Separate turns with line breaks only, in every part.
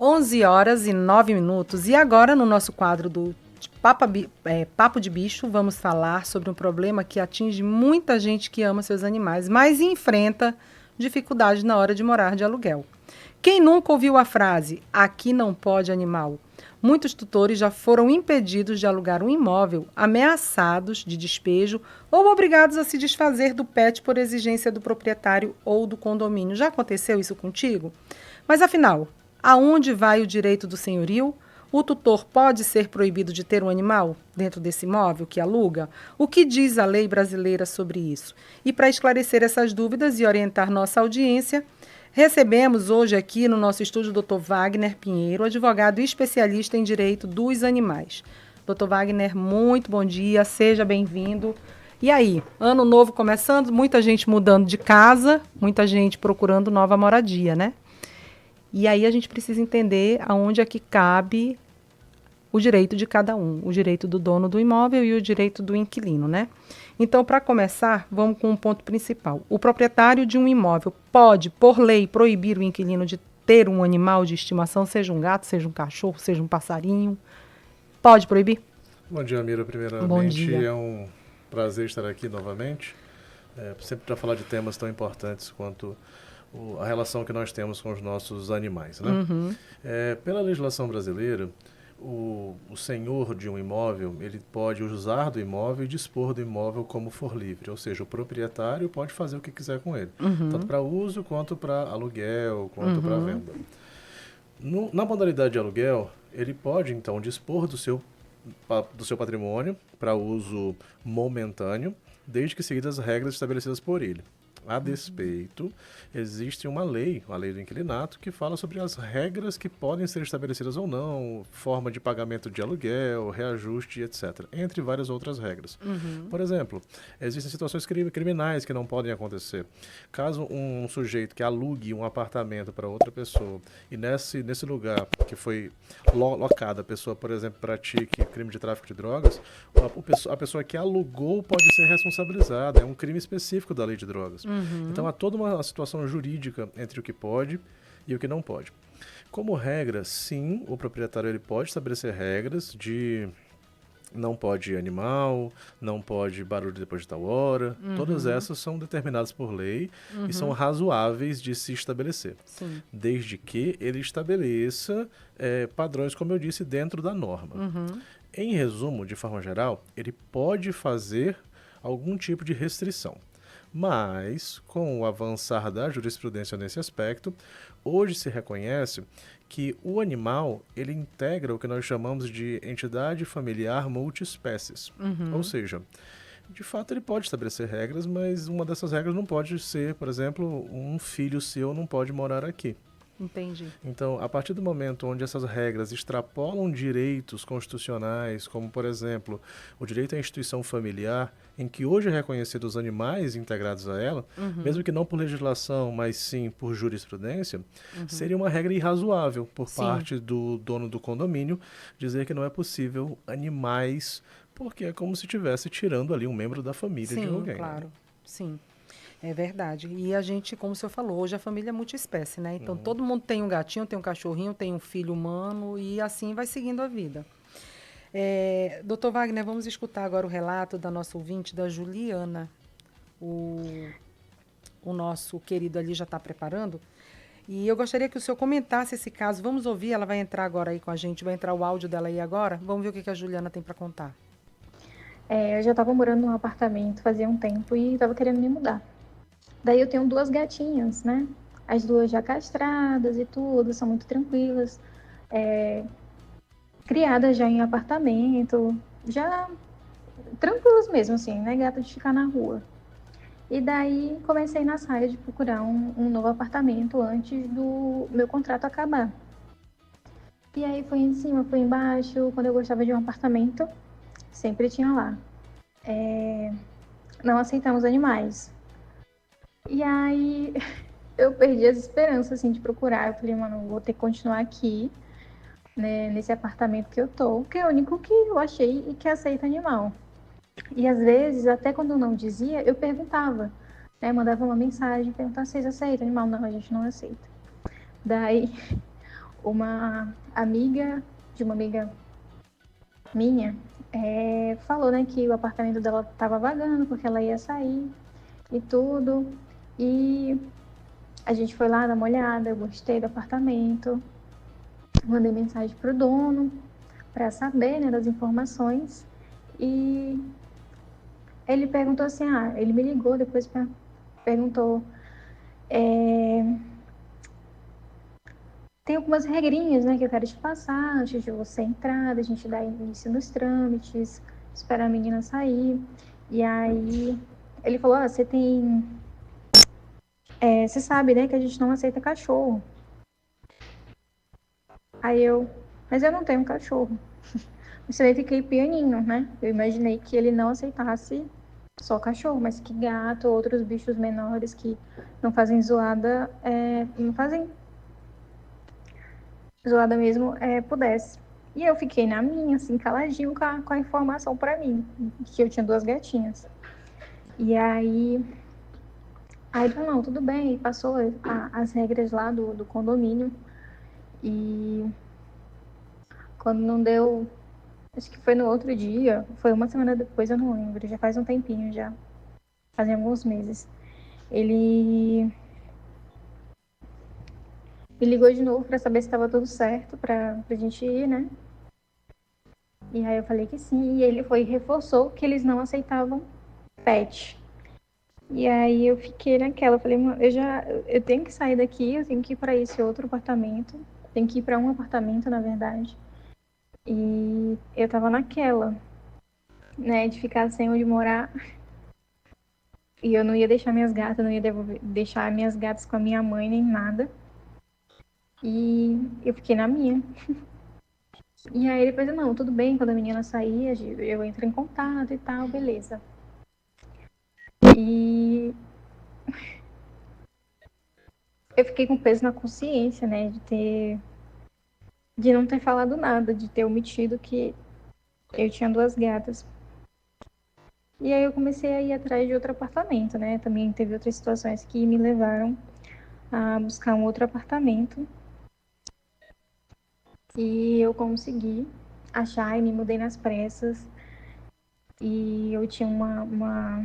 11h09. E agora, no nosso quadro do Papo de Bicho, vamos falar sobre um problema que atinge muita gente que ama seus animais, mas enfrenta dificuldade na hora de morar de aluguel. Quem nunca ouviu a frase, aqui não pode animal? Muitos tutores já foram impedidos de alugar um imóvel, ameaçados de despejo ou obrigados a se desfazer do pet por exigência do proprietário ou do condomínio. Já aconteceu isso contigo? Mas afinal, aonde vai o direito do senhorio? O tutor pode ser proibido de ter um animal dentro desse imóvel que aluga? O que diz a lei brasileira sobre isso? E para esclarecer essas dúvidas e orientar nossa audiência, recebemos hoje aqui no nosso estúdio o Dr. Wagner Pinheiro, advogado e especialista em direito dos animais. Dr. Wagner, muito bom dia, seja bem-vindo. E aí, ano novo começando, muita gente mudando de casa, muita gente procurando nova moradia, né? E aí a gente precisa entender aonde é que cabe o direito de cada um, o direito do dono do imóvel e o direito do inquilino, né? Então, para começar, vamos com um ponto principal. O proprietário de um imóvel pode, por lei, proibir o inquilino de ter um animal de estimação, seja um gato, seja um cachorro, seja um passarinho. Pode proibir?
Bom dia, Mira.
Bom
Primeiramente,
dia.
é um prazer estar aqui novamente, sempre para falar de temas tão importantes quanto a relação que nós temos com os nossos animais, né? Pela legislação brasileira, o senhor de um imóvel, ele pode usar do imóvel e dispor do imóvel como for livre, ou seja, o proprietário pode fazer o que quiser com ele, tanto para uso quanto para aluguel, quanto para venda. Na modalidade de aluguel, ele pode então dispor do seu patrimônio para uso momentâneo, desde que seguidas as regras estabelecidas por ele. A despeito, existe uma lei, a lei do inquilinato, que fala sobre as regras que podem ser estabelecidas ou não, forma de pagamento de aluguel, reajuste, etc., entre várias outras regras. Por exemplo, existem situações criminais que não podem acontecer. Caso um sujeito que alugue um apartamento para outra pessoa e nesse lugar que foi locada a pessoa, por exemplo, pratique crime de tráfico de drogas, a pessoa que alugou pode ser responsabilizada. É um crime específico da lei de drogas. Então há toda uma situação jurídica entre o que pode e o que não pode. Como regra, sim, o proprietário ele pode estabelecer regras de não pode animal, não pode barulho depois de tal hora. Todas essas são determinadas por lei e são razoáveis de se estabelecer.
Sim.
Desde que ele estabeleça padrões, como eu disse, dentro da norma. Em resumo, de forma geral, ele pode fazer algum tipo de restrição. Mas, com o avançar da jurisprudência nesse aspecto, hoje se reconhece que o animal ele integra o que nós chamamos de entidade familiar multiespécies. Ou seja, de fato ele pode estabelecer regras, mas uma dessas regras não pode ser, por exemplo, um filho seu não pode morar aqui.
Entendi.
Então, a partir do momento onde essas regras extrapolam direitos constitucionais, como, por exemplo, o direito à instituição familiar, em que hoje é reconhecido os animais integrados a ela, mesmo que não por legislação, mas sim por jurisprudência, seria uma regra irrazoável por parte do dono do condomínio dizer que não é possível animais, porque é como se estivesse tirando ali um membro da família de alguém.
Claro. Sim. É verdade. E a gente, como o senhor falou, hoje a família é multiespécie, né? Então todo mundo tem um gatinho, tem um cachorrinho, tem um filho humano e assim vai seguindo a vida. Doutor Wagner, vamos escutar agora o relato da nossa ouvinte, da Juliana. O nosso querido ali já está preparando. E eu gostaria que o senhor comentasse esse caso. Vamos ouvir, ela vai entrar agora aí com a gente, vai entrar o áudio dela aí agora. Vamos ver o que a Juliana tem para contar.
Eu já estava morando num apartamento fazia um tempo e estava querendo me mudar. Daí eu tenho 2 gatinhas, né? As 2 já castradas e tudo, são muito tranquilas. Criadas já em apartamento, já tranquilas mesmo, assim, né? Gata de ficar na rua. E daí comecei na saia de procurar um novo apartamento antes do meu contrato acabar. E aí foi em cima, foi embaixo. Quando eu gostava de um apartamento, sempre tinha lá. Não aceitamos animais. E aí eu perdi as esperanças, assim, de procurar. Eu falei, mano, vou ter que continuar aqui, né, nesse apartamento que eu tô, que é o único que eu achei e que aceita animal. E às vezes, até quando eu não dizia, eu perguntava, né, mandava uma mensagem, perguntava, vocês aceitam animal? Não, a gente não aceita. Daí, uma amiga de uma amiga minha falou, né, que o apartamento dela estava vagando porque ela ia sair e tudo. E a gente foi lá dar uma olhada, eu gostei do apartamento, mandei mensagem pro dono para saber, né, das informações. E ele perguntou assim, ele me ligou depois, perguntou, tem algumas regrinhas, né, que eu quero te passar antes de você entrar, a gente dar início nos trâmites, esperar a menina sair. E aí ele falou, você tem, você sabe, né, que a gente não aceita cachorro. Aí mas eu não tenho cachorro. Isso aí fiquei pianinho, né? Eu imaginei que ele não aceitasse só cachorro, mas que gato, outros bichos menores que não fazem zoada, não fazem zoada mesmo, pudesse. E eu fiquei na minha, assim, caladinho com a informação pra mim, que eu tinha 2 gatinhas. E aí não, tudo bem, e passou as regras lá do condomínio. E quando não deu, acho que foi no outro dia, foi uma semana depois, eu não lembro, já faz um tempinho já, fazem alguns meses. Ele me ligou de novo para saber se estava tudo certo pra gente ir, né? E aí eu falei que sim, e ele foi e reforçou que eles não aceitavam pet. E aí eu fiquei naquela, eu falei, eu tenho que sair daqui, eu tenho que ir para esse outro apartamento, tenho que ir para um apartamento, na verdade. E eu tava naquela, né, de ficar sem onde morar. E eu não ia deixar minhas gatas, não ia deixar minhas gatas com a minha mãe nem nada. E eu fiquei na minha. E aí depois não, tudo bem, quando a menina sair, eu entro em contato e tal, beleza. E eu fiquei com peso na consciência, né, de não ter falado nada, de ter omitido que eu tinha 2 gatas. E aí eu comecei a ir atrás de outro apartamento, né? Também teve outras situações que me levaram a buscar um outro apartamento. E eu consegui achar e me mudei nas pressas. E eu tinha uma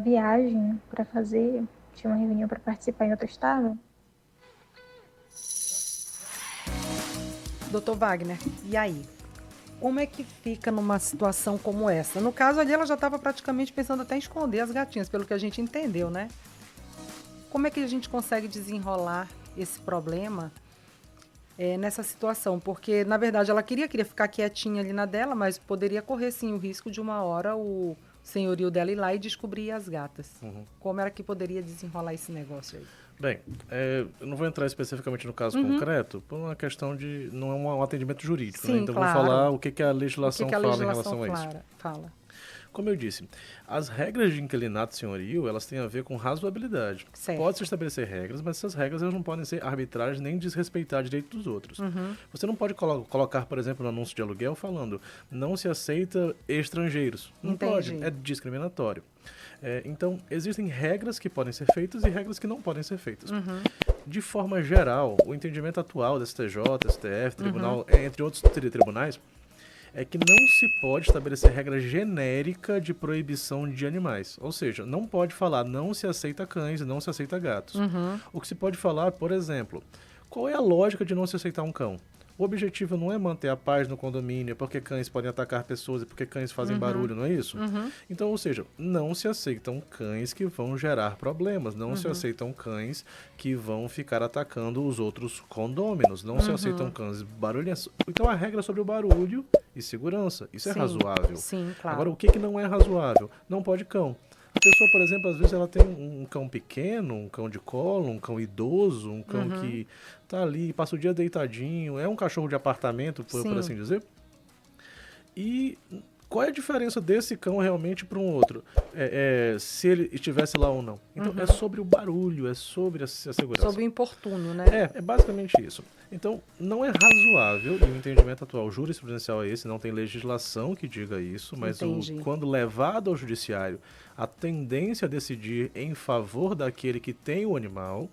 viagem para fazer, tinha uma reunião para participar em outro estado.
Doutor Wagner, e aí? Como é que fica numa situação como essa? No caso ali, ela já estava praticamente pensando até em esconder as gatinhas, pelo que a gente entendeu, né? Como é que a gente consegue desenrolar esse problema nessa situação? Porque, na verdade, ela queria ficar quietinha ali na dela, mas poderia correr, sim, o risco de uma hora o senhorio dela ir lá e descobrir as gatas. Uhum. Como era que poderia desenrolar esse negócio aí?
Bem, eu não vou entrar especificamente no caso concreto, por uma questão de... não é um atendimento jurídico,
sim,
né? Então
claro.
Vou falar o que a legislação fala em relação a isso.
Fala.
Como eu disse, as regras de inquilinato senhorio, elas têm a ver com razoabilidade. Pode-se estabelecer regras, mas essas regras elas não podem ser arbitrárias nem desrespeitar o direito dos outros. Uhum. Você não pode colocar, por exemplo, no anúncio de aluguel falando não se aceita estrangeiros. Não pode, é discriminatório. Então, existem regras que podem ser feitas e regras que não podem ser feitas. Uhum. De forma geral, o entendimento atual do STJ, STF, Tribunal, entre outros tribunais, é que não se pode estabelecer regra genérica de proibição de animais. Ou seja, não pode falar não se aceita cães e não se aceita gatos. Uhum. O que se pode falar, por exemplo, qual é a lógica de não se aceitar um cão? O objetivo não é manter a paz no condomínio, porque cães podem atacar pessoas e porque cães fazem barulho, não é isso? Uhum. Então, ou seja, não se aceitam cães que vão gerar problemas, não se aceitam cães que vão ficar atacando os outros condôminos, não se aceitam cães barulhentos. Então, a regra é sobre o barulho e segurança, isso é razoável.
Sim, claro.
Agora, o que não é razoável? Não pode cão. A pessoa, por exemplo, às vezes ela tem um cão pequeno, um cão de colo, um cão idoso, um cão que tá ali, passa o dia deitadinho, é um cachorro de apartamento, por assim dizer. E qual é a diferença desse cão realmente para um outro? Se ele estivesse lá ou não. Então, é sobre o barulho, é sobre a segurança.
Sobre o importuno, né?
É basicamente isso. Então, não é razoável, e o entendimento atual jurisprudencial é esse, não tem legislação que diga isso, mas quando levado ao judiciário, a tendência a decidir em favor daquele que tem o animal,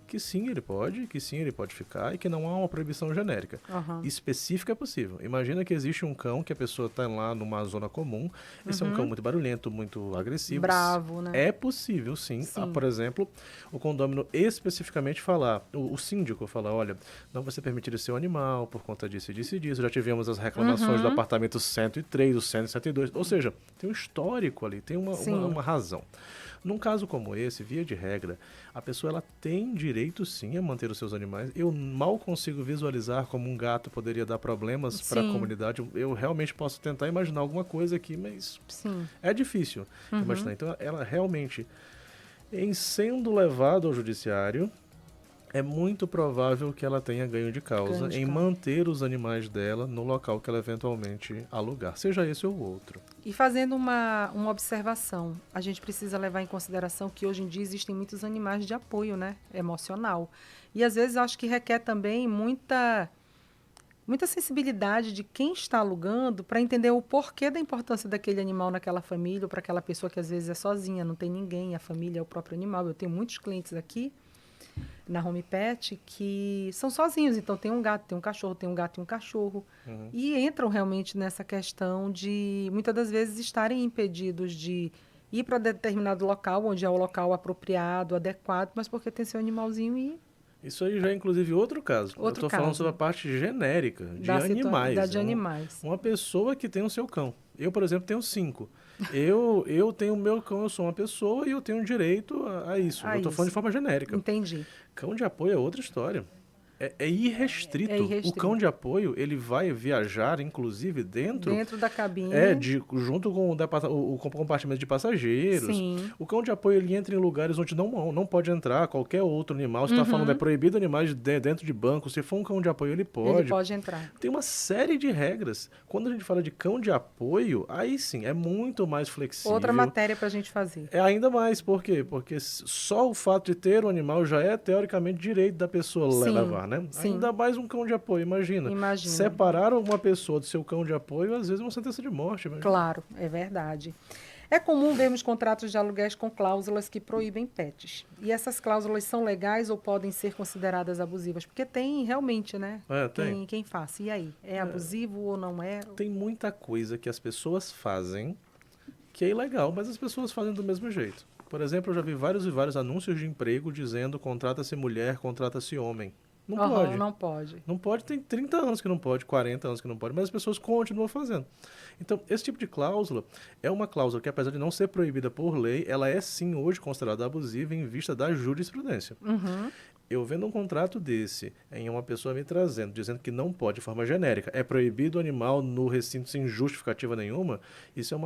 que sim ele pode ficar, e que não há uma proibição genérica. Específica é possível. Imagina que existe um cão que a pessoa está lá numa zona comum, esse é um cão muito barulhento, muito agressivo.
Bravo, né?
É possível, sim. Por exemplo, o condômino especificamente falar, o síndico falar, olha, não vai ser permitido seu animal por conta disso e disso e disso. Já tivemos as reclamações do apartamento 103, do 172, ou seja, tem um histórico ali, tem uma razão. Num caso como esse, via de regra, a pessoa ela tem direito sim a manter os seus animais. Eu mal consigo visualizar como um gato poderia dar problemas para a comunidade. Eu realmente posso tentar imaginar alguma coisa aqui, mas é difícil imaginar. Então, ela realmente, em sendo levado ao judiciário, é muito provável que ela tenha ganho de causa em manter os animais dela no local que ela eventualmente alugar, seja esse ou outro.
E fazendo uma observação, a gente precisa levar em consideração que hoje em dia existem muitos animais de apoio, né, emocional. E às vezes acho que requer também muita sensibilidade de quem está alugando para entender o porquê da importância daquele animal naquela família ou para aquela pessoa que às vezes é sozinha, não tem ninguém, a família é o próprio animal. Eu tenho muitos clientes aqui na Home Pet que são sozinhos, então tem um gato, tem um cachorro, tem um gato e um cachorro, e entram realmente nessa questão de muitas das vezes estarem impedidos de ir para determinado local, onde é o local apropriado, adequado, mas porque tem seu animalzinho e...
Isso aí já é inclusive outro caso. Eu estou falando sobre a parte genérica de animais.
Animais.
Uma pessoa que tem o seu cão. Eu, por exemplo, tenho 5. Eu tenho o meu cão, eu sou uma pessoa e eu tenho direito a isso. Eu estou falando de forma genérica.
Entendi.
Cão de apoio é outra história. É irrestrito. O cão de apoio, ele vai viajar, inclusive, dentro da cabine. Junto com o compartimento de passageiros.
Sim.
O cão de apoio, ele entra em lugares onde não pode entrar qualquer outro animal. Você está falando, é proibido animais dentro de banco. Se for um cão de apoio, ele pode.
Ele pode entrar.
Tem uma série de regras. Quando a gente fala de cão de apoio, aí sim, é muito mais flexível.
Outra matéria para a gente fazer.
É ainda mais. Por quê? Porque só o fato de ter um animal já é, teoricamente, direito da pessoa levar, né?
Sim.
Ainda mais um cão de apoio, imagina. Separar uma pessoa do seu cão de apoio, às vezes é uma sentença de morte. Imagina.
Claro, é verdade. É comum vermos contratos de aluguéis com cláusulas que proíbem pets. E essas cláusulas são legais ou podem ser consideradas abusivas? Porque tem realmente, né?
Tem.
Quem faça. E aí? É abusivo ou não é?
Tem muita coisa que as pessoas fazem que é ilegal, mas as pessoas fazem do mesmo jeito. Por exemplo, eu já vi vários e vários anúncios de emprego dizendo contrata-se mulher, contrata-se homem. Não pode. Não pode, tem 30 anos que não pode, 40 anos que não pode, mas as pessoas continuam fazendo. Então, esse tipo de cláusula é uma cláusula que, apesar de não ser proibida por lei, ela é sim hoje considerada abusiva em vista da jurisprudência. Eu vendo um contrato desse em uma pessoa me trazendo, dizendo que não pode de forma genérica, é proibido o animal no recinto sem justificativa nenhuma, isso é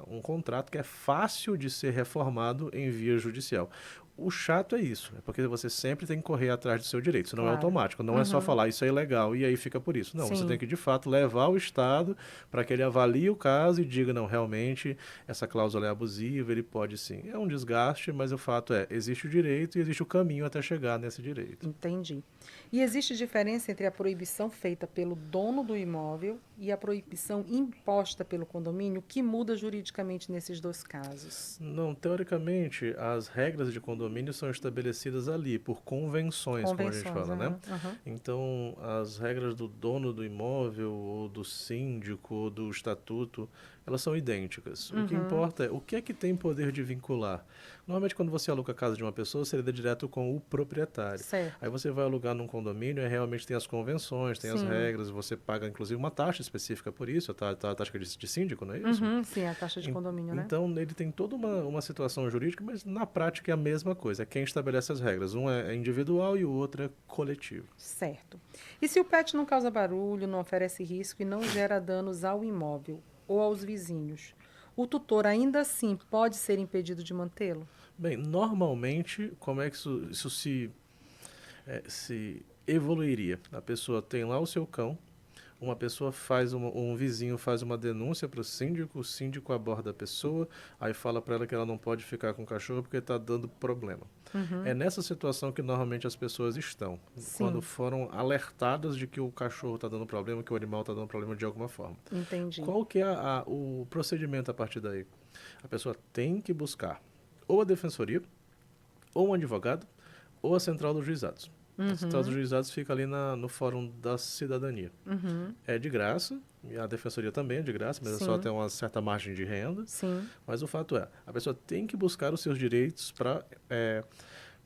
um contrato que é fácil de ser reformado em via judicial. O chato é isso, é porque você sempre tem que correr atrás do seu direito, isso não é automático, não é só falar isso é ilegal e aí fica por isso. Não, você tem que de fato levar o Estado para que ele avalie o caso e diga, não, realmente essa cláusula é abusiva, ele pode sim. É um desgaste, mas o fato é, existe o direito e existe o caminho até chegar nesse direito.
Entendi. E existe diferença entre a proibição feita pelo dono do imóvel e a proibição imposta pelo condomínio? O que muda juridicamente nesses dois casos?
Não, teoricamente, as regras de condomínio são estabelecidas ali por convenções, como a gente fala, né? Então, as regras do dono do imóvel, ou do síndico, ou do estatuto, elas são idênticas. O que importa é o que é que tem poder de vincular. Normalmente, quando você aluga a casa de uma pessoa, você lida direto com o proprietário.
Certo.
Aí você vai alugar num condomínio e realmente tem as convenções, tem as regras, você paga inclusive uma taxa específica por isso, a taxa de síndico, não é isso?
Sim, a taxa de condomínio, né?
Então, ele tem toda uma situação jurídica, mas na prática é a mesma coisa, é quem estabelece as regras. Um é individual e o outro é coletivo.
Certo. E se o pet não causa barulho, não oferece risco e não gera danos ao imóvel ou aos vizinhos, o tutor ainda assim pode ser impedido de mantê-lo?
Bem, normalmente, como é que isso se evoluiria? A pessoa tem lá o seu cão, uma pessoa um vizinho faz uma denúncia para o síndico aborda a pessoa, aí fala para ela que ela não pode ficar com o cachorro porque está dando problema. É nessa situação que normalmente as pessoas estão, quando foram alertadas de que o cachorro está dando problema, que o animal está dando problema de alguma forma.
Entendi.
Qual que é o procedimento a partir daí? A pessoa tem que buscar ou a defensoria, ou um advogado, ou a central dos juizados. A central dos juizados fica ali no Fórum da Cidadania. É de graça, e a defensoria também é de graça, mas é só ter uma certa margem de renda.
Sim.
Mas o fato é, a pessoa tem que buscar os seus direitos para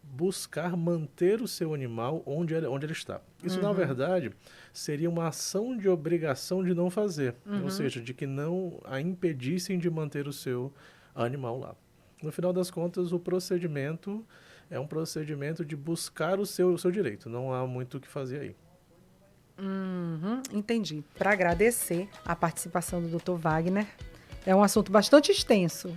buscar manter o seu animal onde ele está. Isso, na verdade, seria uma ação de obrigação de não fazer, ou seja, de que não a impedissem de manter o seu animal lá. No final das contas, o procedimento é um procedimento de buscar o seu direito. Não há muito o que fazer aí.
Entendi. Para agradecer a participação do Dr. Wagner, é um assunto bastante extenso.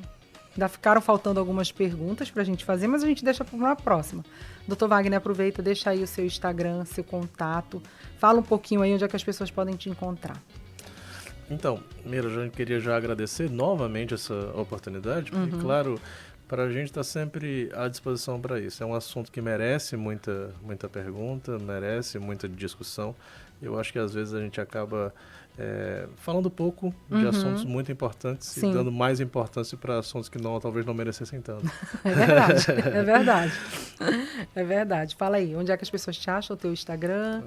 Ainda ficaram faltando algumas perguntas para a gente fazer, mas a gente deixa para uma próxima. Dr. Wagner, aproveita, deixa aí o seu Instagram, seu contato. Fala um pouquinho aí onde é que as pessoas podem te encontrar.
Então, primeiro, eu queria já agradecer novamente essa oportunidade, porque, claro, para a gente está sempre à disposição para isso. É um assunto que merece muita pergunta, merece muita discussão. Eu acho que às vezes a gente acaba falando pouco de assuntos muito importantes e dando mais importância para assuntos que talvez não merecessem tanto.
É verdade, é verdade. É verdade. Fala aí, onde é que as pessoas te acham? O teu Instagram?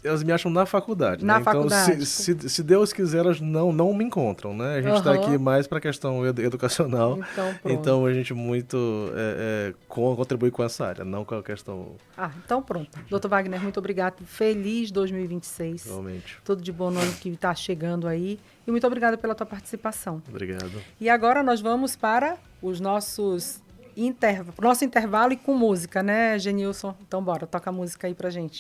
Elas me acham na faculdade.
Na
né?
faculdade.
Então, se Deus quiser, elas não me encontram. Né? A gente está aqui mais para a questão educacional. Então a gente muito contribui com essa área, não com a questão...
Então pronto. Dr. Wagner, muito obrigado. Feliz 2026.
Realmente.
Tudo de bom no ano que está chegando aí. E muito obrigada pela tua participação.
Obrigado.
E agora nós vamos para os nosso intervalo e com música, né, Genilson? Então bora, toca a música aí pra gente.